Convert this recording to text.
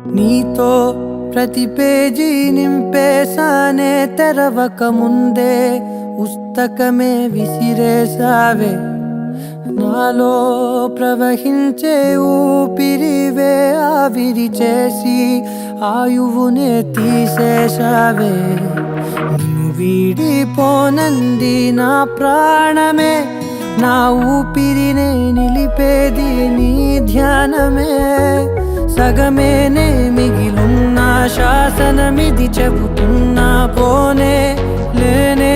నీతో ప్రతి పేజీ నింపేసానే తెరవక ముందే పుస్తకమే విసిరేసావే నాలో ప్రవహించే ఊపిరివే ఆవిరి చేసి ఆయువునే తీసేసావే నిన్ను వీడిపోనంది నా ప్రాణమే నా ఊపిరినే నిలిపేది నీ ధ్యానమే సగమేనే మిగిలున్న శాసనమిది చెబుతున్నా పోనే లేనే